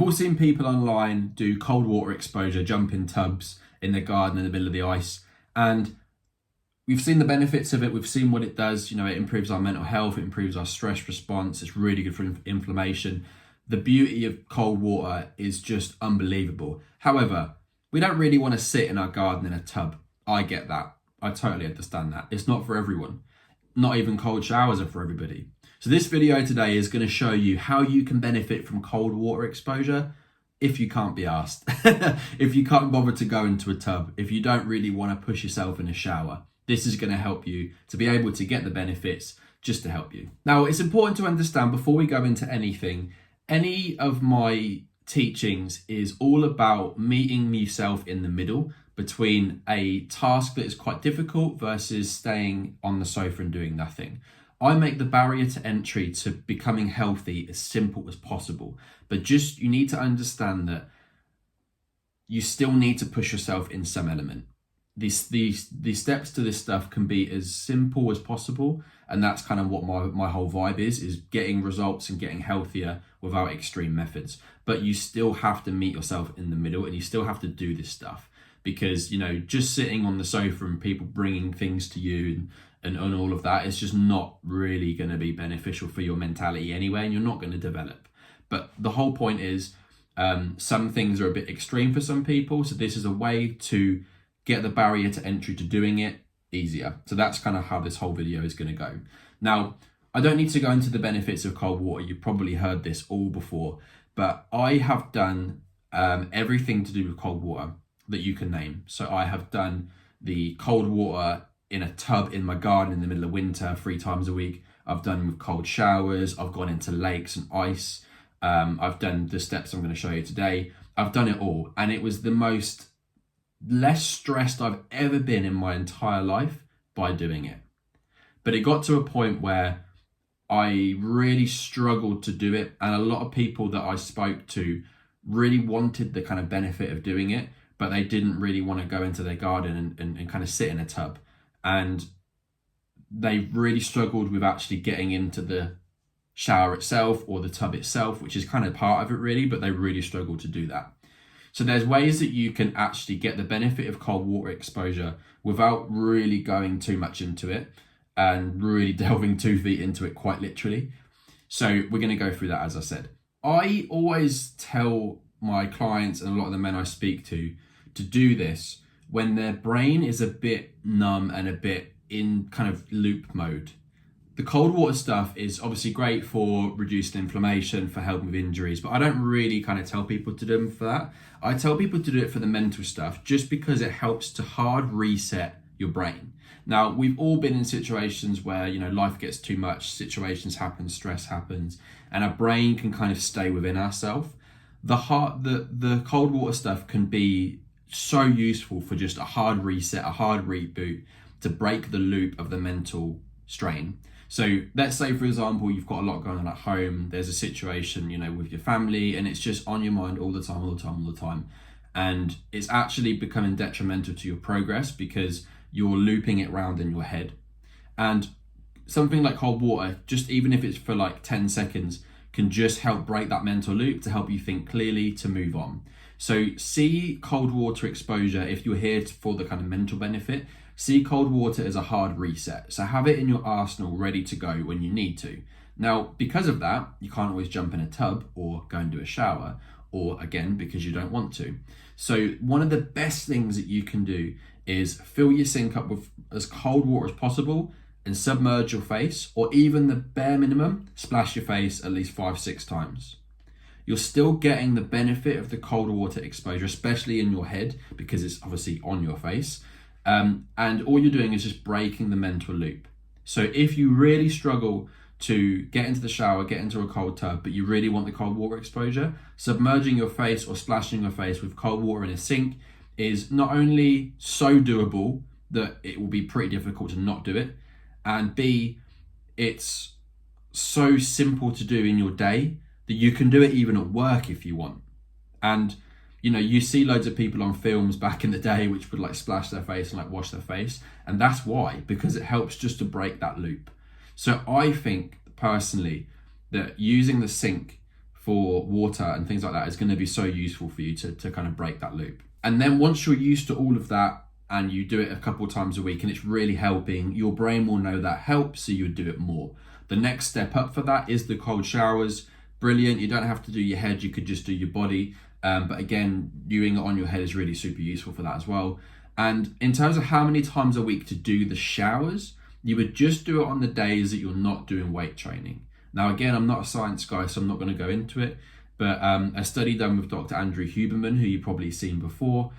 all seen people online do cold water exposure, jump in tubs in their garden in the middle of the ice. And we've seen the benefits of it. We've seen what it does. It improves our mental health. It improves our stress response. It's really good for inflammation. The beauty of cold water is just unbelievable. However, we don't really want to sit in our garden in a tub. I get that. I totally understand that. It's not for everyone. Not even cold showers are for everybody. So this video today is going to show you how you can benefit from cold water exposure if you can't be asked. If you can't bother to go into a tub, if you don't really want to push yourself in a shower, this is going to help you to be able to get the benefits just to help you. Now, it's important to understand before we go into anything, any of my teachings is all about meeting yourself in the middle between a task that is quite difficult versus staying on the sofa and doing nothing. I make the barrier to entry to becoming healthy as simple as possible, but just you need to understand that you still need to push yourself in some element. These steps to this stuff can be as simple as possible, and that's kind of what my whole vibe is getting results and getting healthier without extreme methods. But you still have to meet yourself in the middle, and you still have to do this stuff, because just sitting on the sofa and people bringing things to you and all of that is just not really going to be beneficial for your mentality anyway, and you're not going to develop. But the whole point is some things are a bit extreme for some people, so this is a way to get the barrier to entry to doing it easier. So that's kind of how this whole video is going to go. Now, I don't need to go into the benefits of cold water. You've probably heard this all before, but I have done everything to do with cold water that you can name. So I have done the cold water in a tub in my garden in the middle of winter 3 times a week. I've done with cold showers. I've gone into lakes and ice. I've done the steps I'm going to show you today. I've done it all, and it was the most less stressed I've ever been in my entire life by doing it. But it got to a point where I really struggled to do it, and a lot of people that I spoke to really wanted the kind of benefit of doing it, but they didn't really want to go into their garden and kind of sit in a tub. And they really struggled with actually getting into the shower itself or the tub itself, which is kind of part of it really, but they really struggled to do that. So there's ways that you can actually get the benefit of cold water exposure without really going too much into it and really delving 2 feet into it quite literally. So we're going to go through that, as I said. I always tell my clients and a lot of the men I speak to do this when their brain is a bit numb and a bit in kind of loop mode. The cold water stuff is obviously great for reducing inflammation, for helping with injuries, but I don't really kind of tell people to do them for that. I tell people to do it for the mental stuff just because it helps to hard reset your brain. Now, we've all been in situations where, life gets too much, situations happen, stress happens, and our brain can kind of stay within ourselves. The cold water stuff can be so useful for just a hard reset, a hard reboot to break the loop of the mental strain. So let's say, for example, you've got a lot going on at home. There's a situation, with your family, and it's just on your mind all the time. And it's actually becoming detrimental to your progress because you're looping it around in your head. And something like cold water, just even if it's for like 10 seconds, can just help break that mental loop to help you think clearly to move on. So see cold water exposure, if you're here for the kind of mental benefit, see cold water as a hard reset. So have it in your arsenal ready to go when you need to. Now, because of that, you can't always jump in a tub or go and do a shower, or again, because you don't want to. So one of the best things that you can do is fill your sink up with as cold water as possible and submerge your face, or even the bare minimum, splash your face at least 5-6 times. You're still getting the benefit of the cold water exposure, especially in your head, because it's obviously on your face. And all you're doing is just breaking the mental loop. So if you really struggle to get into the shower, get into a cold tub, but you really want the cold water exposure, submerging your face or splashing your face with cold water in a sink is not only so doable that it will be pretty difficult to not do it, and B, it's so simple to do in your day that you can do it even at work if you want. And you see loads of people on films back in the day which would like splash their face and like wash their face, and that's why, because it helps just to break that loop. So I think personally that using the sink for water and things like that is going to be so useful for you to kind of break that loop. And then once you're used to all of that and you do it a couple of times a week and it's really helping, your brain will know that helps, so you would do it more. The next step up for that is the cold showers. Brilliant. You don't have to do your head, you could just do your body. But again, doing it on your head is really super useful for that as well. And in terms of how many times a week to do the showers, you would just do it on the days that you're not doing weight training. Now, again, I'm not a science guy, so I'm not going to go into it. But a study done with Dr. Andrew Huberman, who you've probably seen before,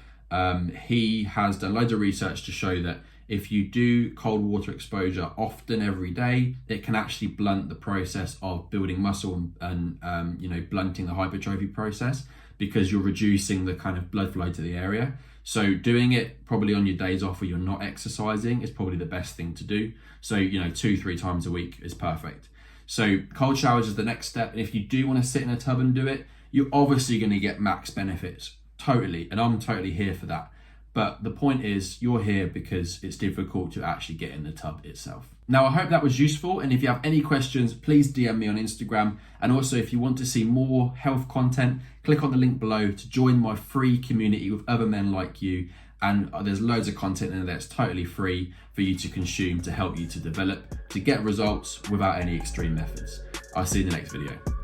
he has done loads of research to show that if you do cold water exposure often every day, it can actually blunt the process of building muscle and blunting the hypertrophy process, because you're reducing the kind of blood flow to the area. So doing it probably on your days off where you're not exercising is probably the best thing to do. So, 2-3 times a week is perfect. So cold showers is the next step. And if you do want to sit in a tub and do it, you're obviously going to get max benefits. Totally. And I'm totally here for that. But the point is, you're here because it's difficult to actually get in the tub itself. Now, I hope that was useful. And if you have any questions, please DM me on Instagram. And also, if you want to see more health content, click on the link below to join my free community with other men like you. And there's loads of content in there that's totally free for you to consume to help you to develop, to get results without any extreme methods. I'll see you in the next video.